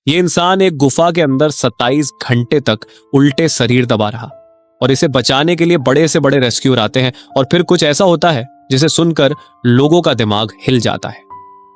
ये इंसान एक गुफा के अंदर 27 घंटे तक उल्टे शरीर दबा रहा और इसे बचाने के लिए बड़े से बड़े रेस्क्यूअर आते हैं और फिर कुछ ऐसा होता है जिसे सुनकर लोगों का दिमाग हिल जाता है।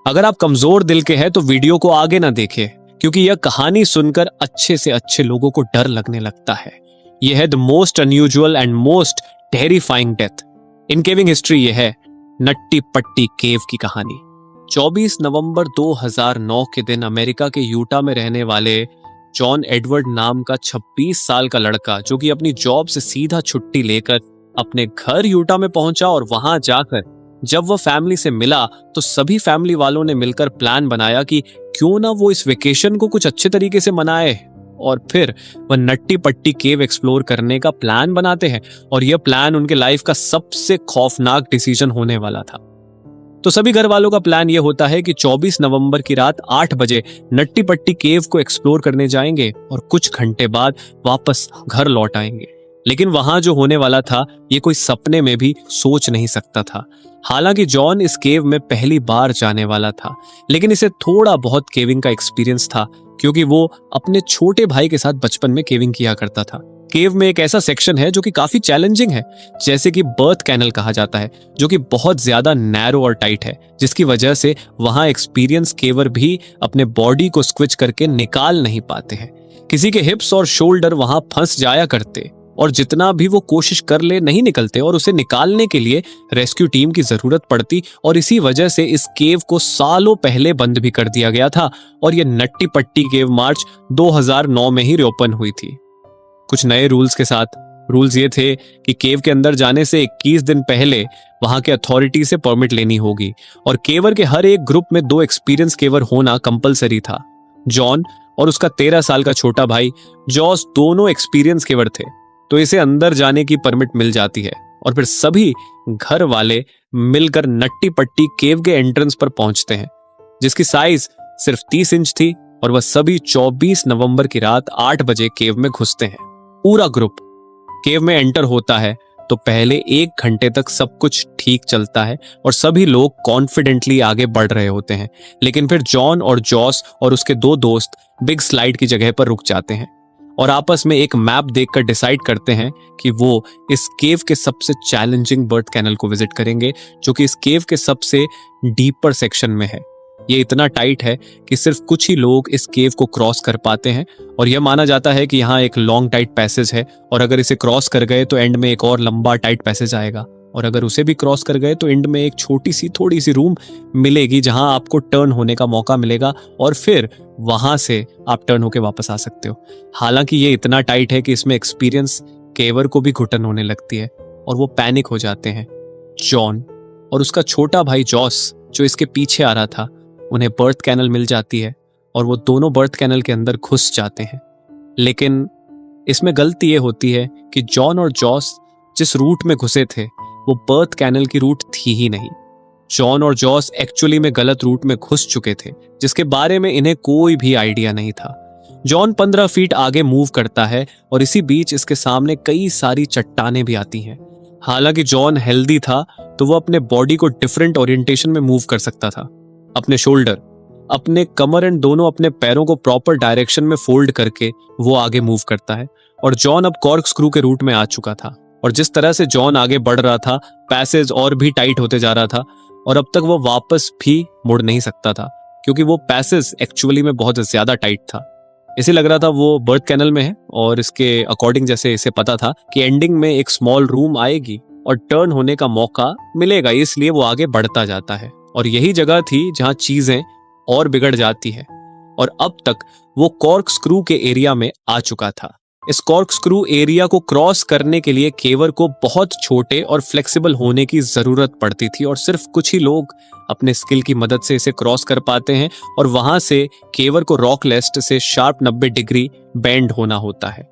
अगर आप कमजोर दिल के हैं तो वीडियो को आगे ना देखें, क्योंकि यह कहानी सुनकर अच्छे से अच्छे लोगों को डर लगने लगता है। यह है the most unusual and most terrifying death in caving history. यह है नट्टी पट्टी केव की कहानी। 24 नवंबर 2009 के दिन अमेरिका के यूटा में रहने वाले जॉन एडवर्ड नाम का 26 साल का लड़का, जो कि अपनी जॉब से सीधा छुट्टी लेकर अपने घर यूटा में पहुंचा और वहां जाकर जब वह फैमिली से मिला तो सभी फैमिली वालों ने मिलकर प्लान बनाया कि क्यों ना वो इस वेकेशन को कुछ अच्छे तरीके से मनाए, और फिर वह नट्टी पट्टी केव एक्सप्लोर करने का प्लान बनाते हैं। और यह प्लान उनके लाइफ का सबसे खौफनाक डिसीजन होने वाला था। तो सभी घर वालों का प्लान यह होता है कि 24 नवंबर की रात 8 बजे नट्टी पट्टी केव को एक्सप्लोर करने जाएंगे और कुछ घंटे बाद वापस घर लौट आएंगे। लेकिन वहां जो होने वाला था ये कोई सपने में भी सोच नहीं सकता था। हालांकि जॉन इस केव में पहली बार जाने वाला था, लेकिन इसे थोड़ा बहुत केविंग का एक्सपीरियंस था, क्योंकि वो अपने छोटे भाई के साथ बचपन में केविंग किया करता था। केव में एक ऐसा सेक्शन है जो कि काफी चैलेंजिंग है, जैसे कि बर्थ कैनल कहा जाता है, जो कि बहुत ज्यादा नैरो और टाइट है, जिसकी वजह से वहां एक्सपीरियंस केवर भी अपने बॉडी को स्क्विच करके निकाल नहीं पाते हैं। किसी के हिप्स और शोल्डर वहां फंस जाया करते और जितना भी वो कोशिश कर ले नहीं निकलते, और उसे निकालने के लिए रेस्क्यू टीम की जरूरत पड़ती। और इसी वजह से इस केव को सालों पहले बंद भी कर दिया गया था और ये नट्टी पट्टी केव मार्च 2009 में ही रिओपन हुई थी, कुछ नए रूल्स के साथ। रूल्स ये थे कि केव के अंदर जाने से 21 दिन पहले वहां के अथॉरिटी से परमिट लेनी होगी और केवर के हर एक ग्रुप में 2 एक्सपीरियंस केवर होना कंपलसरी था। जॉन और उसका 13 साल का छोटा भाई जॉस दोनों एक्सपीरियंस केवर थे, तो इसे अंदर जाने की परमिट मिल जाती है और फिर सभी घर वाले मिलकर नट्टी पट्टी केव के एंट्रेंस पर पहुंचते हैं, जिसकी साइज सिर्फ 30 इंच थी। और वह सभी 24 नवंबर की रात 8 बजे केव में घुसते हैं। पूरा ग्रुप केव में एंटर होता है तो पहले 1 घंटे तक सब कुछ ठीक चलता है और सभी लोग कॉन्फिडेंटली आगे बढ़ रहे होते हैं। लेकिन फिर जॉन और जॉस और उसके 2 दोस्त बिग स्लाइड की जगह पर रुक जाते हैं और आपस में एक मैप देखकर डिसाइड करते हैं कि वो इस केव के सबसे चैलेंजिंग बर्थ कैनल को विजिट करेंगे, जो कि इस केव के सबसे डीपर सेक्शन में है। ये इतना टाइट है कि सिर्फ कुछ ही लोग इस केव को क्रॉस कर पाते हैं और यह माना जाता है कि यहाँ एक लॉन्ग टाइट पैसेज है और अगर इसे क्रॉस कर गए तो एंड में एक और लंबा टाइट पैसेज आएगा और अगर उसे भी क्रॉस कर गए तो एंड में एक छोटी सी थोड़ी सी रूम मिलेगी जहां आपको टर्न होने का मौका मिलेगा और फिर वहां से आप टर्न होके वापस आ सकते हो। हालांकि ये इतना टाइट है कि इसमें एक्सपीरियंस केवर को भी घुटन होने लगती है और वो पैनिक हो जाते हैं। जॉन और उसका छोटा भाई जॉस जो इसके पीछे आ रहा था, उन्हें बर्थ कैनल मिल जाती है और वो दोनों बर्थ कैनल के अंदर घुस जाते हैं। लेकिन इसमें गलती ये होती है कि जॉन और जॉस जिस रूट में घुसे थे वो बर्थ कैनल की रूट थी ही नहीं। जॉन और जॉस एक्चुअली में गलत रूट में घुस चुके थे, जिसके बारे में इन्हें कोई भी आइडिया नहीं था। जॉन 15 फीट आगे मूव करता है और इसी बीच इसके सामने कई सारी चट्टानें भी आती हैं। हालांकि जॉन हेल्दी था तो वो अपने बॉडी को डिफरेंट ओरिएंटेशन में मूव कर सकता था। अपने शोल्डर, अपने कमर एंड दोनों अपने पैरों को प्रॉपर डायरेक्शन में फोल्ड करके वो आगे मूव करता है और जॉन अब कॉर्क स्क्रू के रूट में आ चुका था। और जिस तरह से जॉन आगे बढ़ रहा था, पैसेज और भी टाइट होते जा रहा था और अब तक वो वापस भी मुड़ नहीं सकता था, क्योंकि वो पैसेज एक्चुअली में बहुत ज्यादा टाइट था। इसे लग रहा था वो बर्थ कैनल में है और इसके अकॉर्डिंग जैसे इसे पता था कि एंडिंग में एक स्मॉल रूम आएगी और टर्न होने का मौका मिलेगा, इसलिए वो आगे बढ़ता जाता है। और यही जगह थी जहां चीजें और बिगड़ जाती है और अब तक वो कॉर्क स्क्रू के एरिया में आ चुका था। इस कॉर्क स्क्रू एरिया को क्रॉस करने के लिए केवर को बहुत छोटे और फ्लेक्सिबल होने की जरूरत पड़ती थी और सिर्फ कुछ ही लोग अपने स्किल की मदद से इसे क्रॉस कर पाते हैं और वहां से केवर को रॉक लेस्ट से शार्प 90 डिग्री बेंड होना होता है।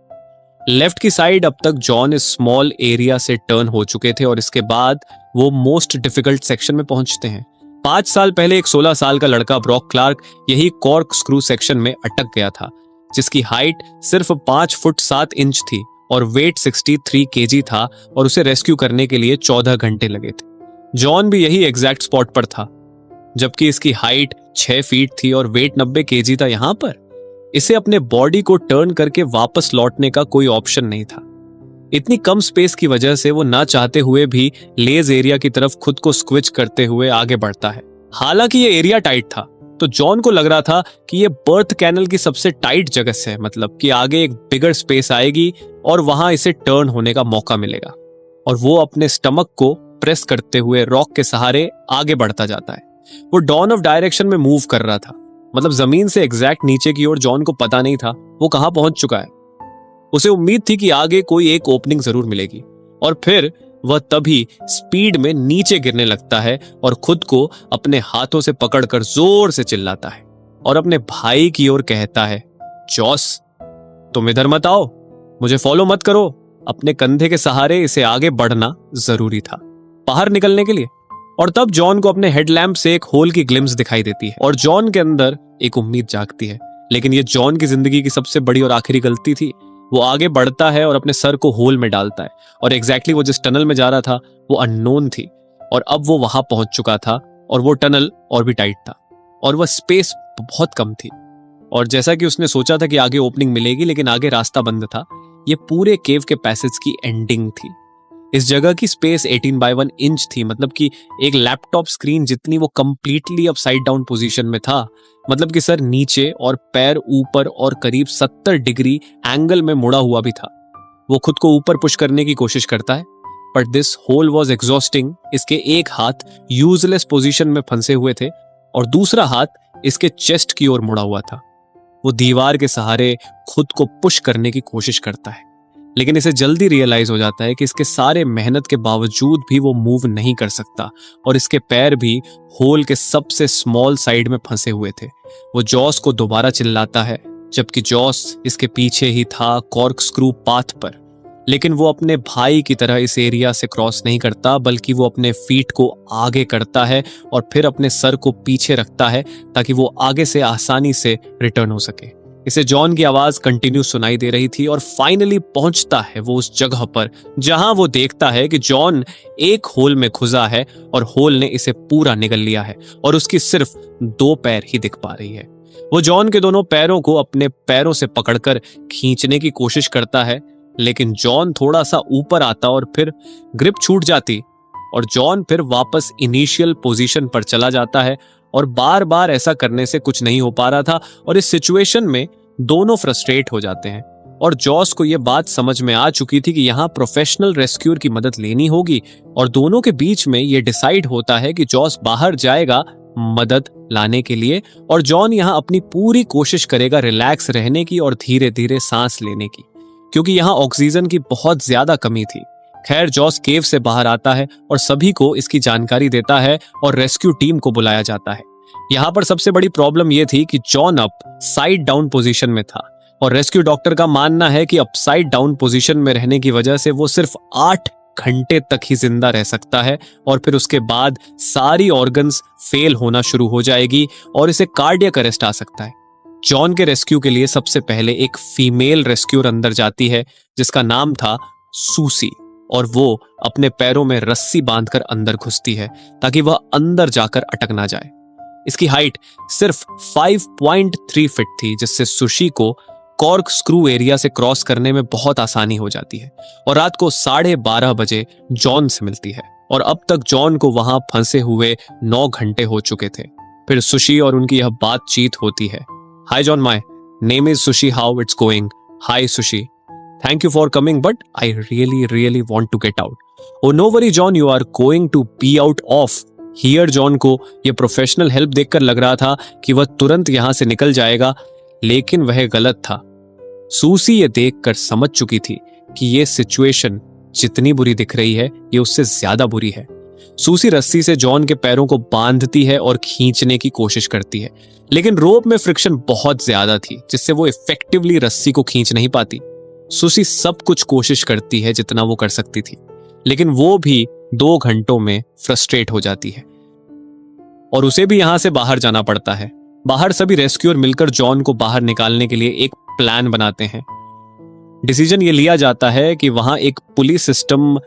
लेफ्ट की साइड अब तक जॉन इस स्मॉल एरिया से टर्न हो चुके थे और इसके बाद वो मोस्ट डिफिकल्ट सेक्शन में पहुंचते हैं। 5 साल पहले एक 16 साल का लड़का ब्रॉक क्लार्क यही कॉर्क स्क्रू सेक्शन में अटक गया था, जिसकी हाइट सिर्फ 5 फुट 7 इंच थी और वेट 63 केजी था और उसे रेस्क्यू करने के लिए 14 घंटे लगे थे। जॉन भी यही एग्जैक्ट स्पॉट पर था, जबकि इसकी हाइट 6 फीट थी और वेट 90 केजी था। यहाँ पर इसे अपने बॉडी को टर्न करके वापस लौटने का कोई ऑप्शन नहीं था। इतनी कम स्पेस की वजह से वो ना चाहते हुए भी लेज एरिया की तरफ खुद को स्क्विच करते हुए आगे बढ़ता है। हालांकि ये एरिया टाइट था, तो जॉन को लग रहा था कि ये बर्थ कैनल की सबसे टाइट जगह से, मतलब कि आगे एक बिगर स्पेस आएगी और वहां इसे टर्न होने का मौका मिलेगा। और वो अपने स्टमक को प्रेस करते हुए रॉक के सहारे आगे बढ़ता जाता है। वो डॉन ऑफ डायरेक्शन में मूव कर रहा था, मतलब जमीन से एग्जैक्ट नीचे की ओर। जॉन को पता नहीं था वो कहां पहुंच चुका है। उसे उम्मीद थी कि आगे कोई एक ओपनिंग जरूर मिलेगी, और फिर वह तभी स्पीड में नीचे गिरने लगता है और खुद को अपने हाथों से पकड़कर जोर से चिल्लाता है और अपने भाई की ओर कहता है, जॉस तुम इधर मत आओ, मुझे फॉलो मत करो। अपने कंधे के सहारे इसे आगे बढ़ना जरूरी था बाहर निकलने के लिए। और तब जॉन को अपने हेडलैम्प से एक होल की ग्लिम्स दिखाई देती है और जॉन के अंदर एक उम्मीद जागती है। लेकिन ये जॉन की जिंदगी की सबसे बड़ी और आखिरी गलती थी। वो आगे बढ़ता है और अपने सर को होल में डालता है, और एग्जैक्टली वो जिस टनल में जा रहा था वो अननोन थी, और अब वो वहां पहुंच चुका था और वो टनल और भी टाइट था और वह स्पेस बहुत कम थी। और जैसा कि उसने सोचा था कि आगे ओपनिंग मिलेगी, लेकिन आगे रास्ता बंद था। ये पूरे केव के पैसेज की एंडिंग थी। इस जगह की स्पेस 18x1 इंच थी, मतलब कि एक लैपटॉप स्क्रीन जितनी। वो कंप्लीटली अपसाइड डाउन पोजीशन में था, मतलब कि सर नीचे और पैर ऊपर और करीब 70 डिग्री एंगल में मुड़ा हुआ भी था। वो खुद को ऊपर पुश करने की कोशिश करता है, but this whole was exhausting. इसके एक हाथ यूजलेस पोजीशन में फंसे हुए थे और दूसरा हाथ इसके चेस्ट की ओर मुड़ा हुआ था। वो दीवार के सहारे खुद को पुश करने की कोशिश करता है, लेकिन इसे जल्दी रियलाइज हो जाता है कि इसके सारे मेहनत के बावजूद भी वो मूव नहीं कर सकता और इसके पैर भी होल के सबसे स्मॉल साइड में फंसे हुए थे। वो जॉस को दोबारा चिल्लाता है, जबकि जॉस इसके पीछे ही था कॉर्क स्क्रू पाथ पर। लेकिन वो अपने भाई की तरह इस एरिया से क्रॉस नहीं करता, बल्कि वो अपने फीट को आगे करता है और फिर अपने सर को पीछे रखता है ताकि वो आगे से आसानी से रिटर्न हो सके। इसे जॉन की आवाज कंटिन्यू सुनाई दे रही थी और फाइनली पहुंचता है वो उस जगह पर जहां वो देखता है कि जॉन एक होल में घुसा है और होल ने इसे पूरा निगल लिया है और उसकी सिर्फ 2 पैर ही दिख पा रही है। वो जॉन के दोनों पैरों को अपने पैरों से पकड़कर खींचने की कोशिश करता है, लेकिन जॉन थोड़ा सा ऊपर आता और फिर ग्रिप छूट जाती और जॉन फिर वापस इनिशियल पोजीशन पर चला जाता है। और बार बार ऐसा करने से कुछ नहीं हो पा रहा था और इस सिचुएशन में दोनों फ्रस्ट्रेट हो जाते हैं। और जॉस को यह बात समझ में आ चुकी थी कि यहाँ प्रोफेशनल रेस्क्यूअर की मदद लेनी होगी, और दोनों के बीच में यह डिसाइड होता है कि जॉस बाहर जाएगा मदद लाने के लिए और जॉन यहाँ अपनी पूरी कोशिश करेगा रिलैक्स रहने की और धीरे धीरे सांस लेने की, क्योंकि यहाँ ऑक्सीजन की बहुत ज्यादा कमी थी। खैर, जॉस केव से बाहर आता है और सभी को इसकी जानकारी देता है और रेस्क्यू टीम को बुलाया जाता है। यहाँ पर सबसे बड़ी प्रॉब्लम यह थी कि John up side down position में था और रेस्क्यू डॉक्टर का मानना है कि अपसाइड डाउन पोजीशन में रहने की वजह से वो सिर्फ 8 घंटे तक ही जिंदा रह सकता है और फिर उसके बाद सारी ऑर्गन्स फेल होना शुरू हो जाएगी और इसे कार्डियक अरेस्ट आ सकता है। जॉन के रेस्क्यू के लिए सबसे पहले एक फीमेल रेस्क्यूअर अंदर जाती है जिसका नाम था सूसी, और वो अपने पैरों में रस्सी बांधकर अंदर घुसती है ताकि वह अंदर जाकर अटक ना जाए। इसकी हाइट सिर्फ 5.3 फीट थी, जिससे सुशी को कॉर्क स्क्रू एरिया से क्रॉस करने में बहुत आसानी हो जाती है और रात को 12:30 बजे जॉन से मिलती है। और अब तक जॉन को वहां फंसे हुए 9 घंटे हो चुके थे। फिर सुशी और उनकी यह बातचीत होती है। Hi John, my name is Sushi, how it's going? Hi Sushi, thank you for coming, but I really want to get out. Oh no worry John, you are going to be out of here. John को यह professional help देखकर लग रहा था कि वह तुरंत यहां से निकल जाएगा, लेकिन वह गलत था। सूसी ये देखकर समझ चुकी थी कि यह सिचुएशन जितनी बुरी दिख रही है ये उससे ज्यादा बुरी है। सूसी रस्सी से जॉन के पैरों को बांधती है और खींचने की कोशिश करती है, लेकिन रोप में फ्रिक्शन बहुत ज्यादा थी जिससे वो इफेक्टिवली रस्सी को खींच नहीं पाती। सुसी सब कुछ कोशिश करती है जितना वो कर सकती थी, लेकिन वो भी 2 घंटों में फ्रस्ट्रेट हो जाती है और उसे भी यहां से बाहर जाना पड़ता है। बाहर सभी रेस्क्यूअर मिलकर जॉन को बाहर निकालने के लिए एक प्लान बनाते हैं। डिसीजन ये लिया जाता है कि वहां एक पुलिस सिस्टम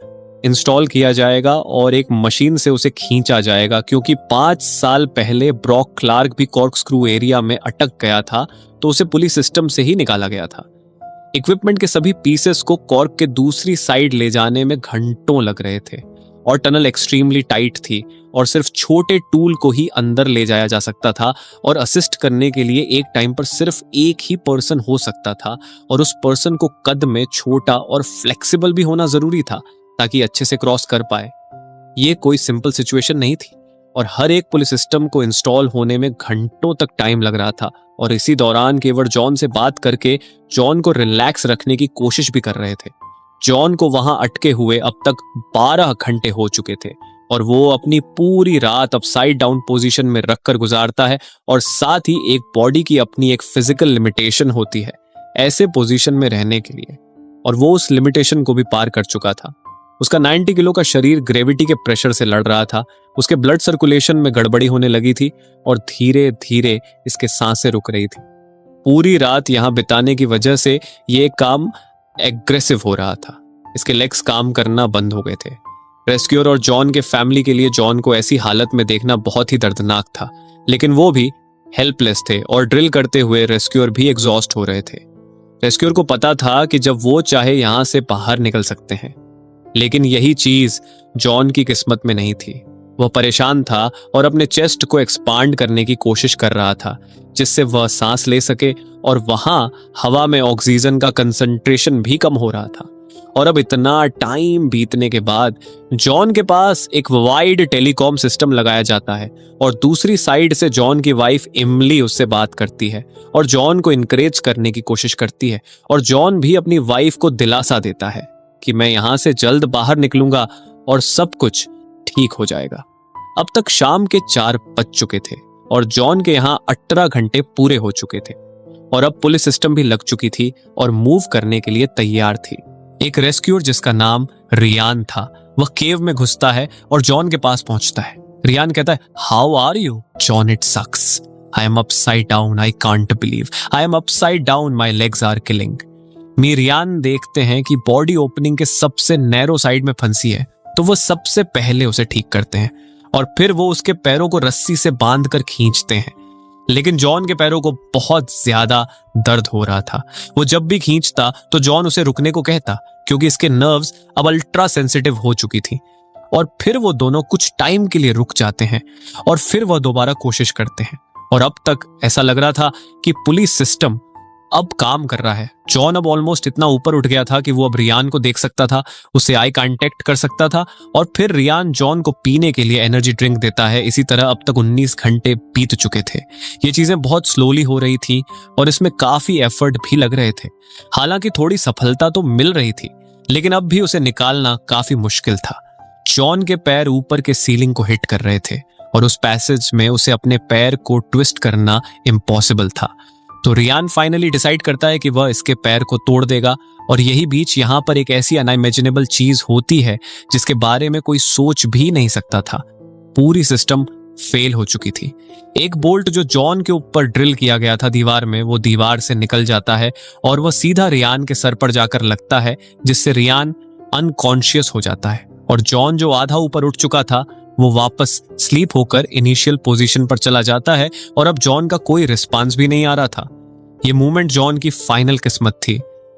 इंस्टॉल किया जाएगा और एक मशीन से उसे खींचा जाएगा, क्योंकि 5 साल पहले ब्रॉक क्लार्क भी कॉर्कस्क्रू एरिया में अटक गया था, तो उसे पुलिस सिस्टम से ही निकाला गया था। इक्विपमेंट के सभी पीसेस को कॉर्क के दूसरी साइड ले जाने में घंटों लग रहे थे और टनल एक्सट्रीमली टाइट थी और सिर्फ छोटे टूल को ही अंदर ले जाया जा सकता था और असिस्ट करने के लिए एक टाइम पर सिर्फ एक ही पर्सन हो सकता था और उस पर्सन को कद में छोटा और फ्लेक्सिबल भी होना जरूरी था ताकि अच्छे से क्रॉस कर पाए। ये कोई सिंपल सिचुएशन नहीं थी और हर एक पुलिस सिस्टम को इंस्टॉल होने में घंटों तक टाइम लग रहा था और इसी दौरान केवल जॉन से बात करके जॉन को रिलैक्स रखने की कोशिश भी कर रहे थे। जॉन को वहां अटके हुए अब तक 12 घंटे हो चुके थे और वो अपनी पूरी रात अपसाइड डाउन पोजीशन में रखकर गुजारता है और साथ ही एक बॉडी की अपनी एक फिजिकल लिमिटेशन होती है ऐसे पोजीशन में रहने के लिए, और वो उस लिमिटेशन को भी पार कर चुका था। उसका 90 किलो का शरीर ग्रेविटी के प्रेशर से लड़ रहा था, उसके ब्लड सर्कुलेशन में गड़बड़ी होने लगी थी और धीरे धीरे इसके सांसें रुक रही थी। पूरी रात यहां बिताने की वजह से ये काम एग्रेसिव हो रहा था। इसके लेग्स काम करना बंद हो गए थे। रेस्क्यूअर और जॉन के फैमिली के लिए जॉन को ऐसी हालत में देखना बहुत ही दर्दनाक था, लेकिन वो भी हेल्पलेस थे और ड्रिल करते हुए रेस्क्यूअर भी एग्जॉस्ट हो रहे थे। रेस्क्यूअर को पता था कि जब वो चाहे यहां से बाहर निकल सकते हैं, लेकिन यही चीज जॉन की किस्मत में नहीं थी। वह परेशान था और अपने चेस्ट को एक्सपांड करने की कोशिश कर रहा था जिससे वह सांस ले सके, और वहां हवा में ऑक्सीजन का कंसंट्रेशन भी कम हो रहा था। और अब इतना टाइम बीतने के बाद जॉन के पास एक वाइड टेलीकॉम सिस्टम लगाया जाता है और दूसरी साइड से जॉन की वाइफ इमली उससे बात करती है और जॉन को इनकरेज करने की कोशिश करती है, और जॉन भी अपनी वाइफ को दिलासा देता है कि मैं यहां से जल्द बाहर निकलूंगा और सब कुछ ठीक हो जाएगा। अब तक शाम के 4 बज चुके थे और जॉन के यहाँ 18 घंटे पूरे हो चुके थे और अब पुलिस सिस्टम भी लग चुकी थी और मूव करने के लिए तैयार थी। एक रेस्क्यूअर जिसका नाम रियान था, वह केव में घुसता है और जॉन के पास पहुंचता है। रियान कहता है, how are you? John, it sucks, I am upside down, I can't believe, I am upside down, my legs are killing me. Ryan देखते हैं कि बॉडी ओपनिंग के सबसे नैरो साइड में फंसी है, तो वो सबसे पहले उसे ठीक करते हैं और फिर वो उसके पैरों को रस्सी से बांध कर खींचते हैं। लेकिन जॉन के पैरों को बहुत ज्यादा दर्द हो रहा था। वो जब भी खींचता तो जॉन उसे रुकने को कहता, क्योंकि इसके नर्व्स अब अल्ट्रा सेंसिटिव हो चुकी थी। और फिर वो दोनों कुछ टाइम के लिए रुक जाते हैं और फिर वह दोबारा कोशिश करते हैं, और अब तक ऐसा लग रहा था कि पुलिस सिस्टम अब काम कर रहा है। जॉन अब ऑलमोस्ट इतना ऊपर उठ गया था कि वो अब रियान को देख सकता था, उससे आई कांटेक्ट कर सकता था, और फिर रियान जॉन को पीने के लिए एनर्जी ड्रिंक देता है। इसी तरह अब तक 19 घंटे बीत चुके थे। ये चीजें बहुत स्लोली हो रही थी और इसमें काफी एफर्ट भी लग रहे थे। हालांकि थोड़ी सफलता तो मिल रही थी, लेकिन अब भी उसे निकालना काफी मुश्किल था। जॉन के पैर ऊपर के सीलिंग को हिट कर रहे थे और उस पैसेज में उसे अपने पैर को ट्विस्ट करना इम्पॉसिबल था। तो रियान फाइनली डिसाइड करता है कि वह इसके पैर को तोड़ देगा, और यही बीच यहाँ पर एक ऐसी अनइमेजिनेबल चीज होती है जिसके बारे में कोई सोच भी नहीं सकता था। पूरी सिस्टम फेल हो चुकी थी। एक बोल्ट जो जॉन के ऊपर ड्रिल किया गया था दीवार में, वो दीवार से निकल जाता है और वह सीधा रियान के सर पर जाकर लगता है, जिससे रियान अनकॉन्शियस हो जाता है और जॉन जो आधा ऊपर उठ चुका था वो वापस स्लीप होकर इनिशियल पोजीशन पर चला जाता है और अब जॉन का कोई रिस्पांस भी नहीं आ रहा था। ये मूवमेंट जॉन की फाइनल किस्मत थी।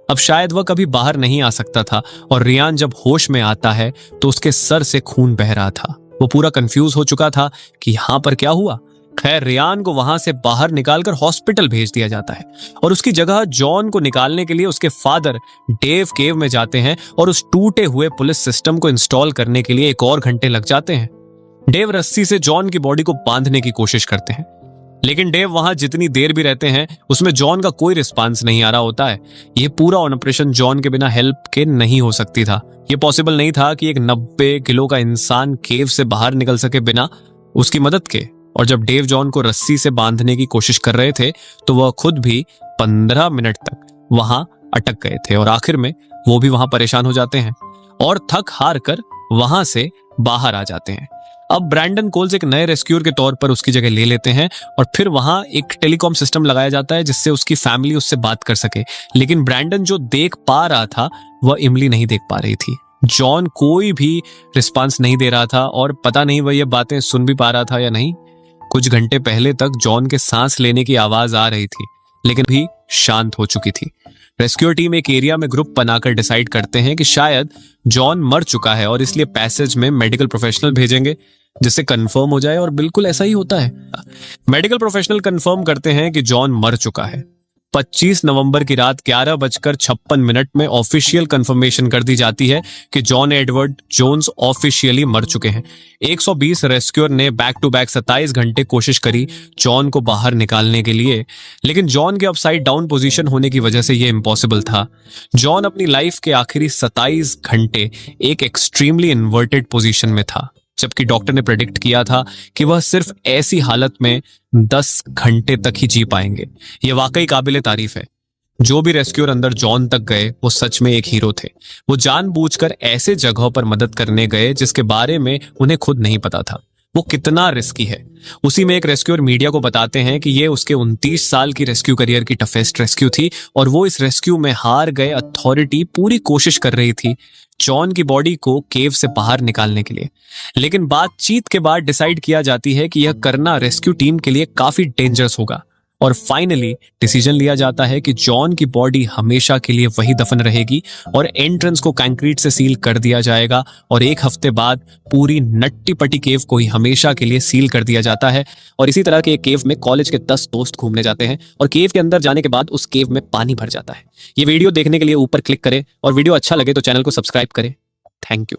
अब शायद वह कभी बाहर नहीं आ सकता था, और रियान जब होश में आता है तो उसके सर से खून बह रहा था। वो पूरा कंफ्यूज हो चुका था कि यहां पर क्या हुआ। खैर, रियान को वहां से बाहर निकालकर हॉस्पिटल भेज दिया जाता है और उसकी जगह जॉन को निकालने के लिए उसके फादर डेव केव में जाते हैं और उस टूटे हुए पुलिस सिस्टम को इंस्टॉल करने के लिए 1 और घंटे लग जाते हैं। डेव रस्सी से जॉन की बॉडी को बांधने की कोशिश करते हैं, लेकिन डेव वहां जितनी देर भी रहते हैं उसमें जॉन का कोई रिस्पांस नहीं आ रहा होता है। यह पूरा ऑपरेशन जॉन के बिना हेल्प के नहीं हो सकती था। यह पॉसिबल नहीं था कि एक 90 किलो का इंसान केव से बाहर निकल सके बिना उसकी मदद के। और जब डेव जॉन को रस्सी से बांधने की कोशिश कर रहे थे तो वह खुद भी 15 मिनट तक वहां अटक गए थे और आखिर में वो भी वहां परेशान हो जाते हैं और थक हार कर वहां से बाहर आ जाते हैं। अब ब्रैंडन कोल्स एक नए रेस्क्यूअर के तौर पर उसकी जगह ले लेते हैं और फिर वहां एक टेलीकॉम सिस्टम लगाया जाता है जिससे उसकी फैमिली उससे बात कर सके। लेकिन ब्रैंडन जो देख पा रहा था वह इमली नहीं देख पा रही थी। जॉन कोई भी रिस्पांस नहीं दे रहा था और पता नहीं वह ये बातें सुन भी पा रहा था या नहीं। कुछ घंटे पहले तक जॉन के सांस लेने की आवाज आ रही थी, लेकिन भी शांत हो चुकी थी। रेस्क्यू टीम एक एरिया में ग्रुप बनाकर डिसाइड करते हैं कि शायद जॉन मर चुका है और इसलिए पैसेज में मेडिकल प्रोफेशनल भेजेंगे जिससे कंफर्म हो जाए, और बिल्कुल ऐसा ही होता है। मेडिकल प्रोफेशनल कंफर्म करते हैं कि जॉन मर चुका है। 25 नवंबर की रात 11:56 में ऑफिशियल कंफर्मेशन कर दी जाती है कि जॉन एडवर्ड जोन्स ऑफिशियली मर चुके हैं। 120 रेस्क्यूअर ने बैक टू बैक 27 घंटे कोशिश करी जॉन को बाहर निकालने के लिए, लेकिन जॉन के अपसाइड डाउन पोजीशन होने की वजह से यह इम्पॉसिबल था। जॉन अपनी लाइफ के आखिरी 27 घंटे एक एक्सट्रीमली इन्वर्टेड पोजीशन में था, जबकि डॉक्टर ने प्रेडिक्ट किया था कि वह सिर्फ ऐसी हालत में 10 घंटे तक ही जी पाएंगे। यह वाकई काबिले तारीफ है। जो भी रेस्क्यूअर अंदर जॉन तक गए वो सच में एक हीरो थे। वो जानबूझकर ऐसे जगहों पर मदद करने गए जिसके बारे में उन्हें खुद नहीं पता था वो कितना रिस्की है। उसी में एक रेस्क्यूअर मीडिया को बताते हैं कि ये उसके 29 साल की रेस्क्यू करियर की टफेस्ट रेस्क्यू थी और वो इस रेस्क्यू में हार गए अथॉरिटी पूरी कोशिश कर रही थी जॉन की बॉडी को केव से बाहर निकालने के लिए। लेकिन बातचीत के बाद डिसाइड किया जाती है कि यह करना रेस्क्यू टीम के लिए काफी डेंजरस होगा और फाइनली डिसीजन लिया जाता है कि जॉन की बॉडी हमेशा के लिए वही दफन रहेगी और एंट्रेंस को कंक्रीट से सील कर दिया जाएगा और 1 हफ्ते बाद पूरी नट्टी पट्टी केव को ही हमेशा के लिए सील कर दिया जाता है। और इसी तरह के एक केव में कॉलेज के 10 दोस्त घूमने जाते हैं और केव के अंदर जाने के बाद उस केव में पानी भर जाता है। ये वीडियो देखने के लिए ऊपर क्लिक करें और वीडियो अच्छा लगे तो चैनल को सब्सक्राइब करें। Thank you.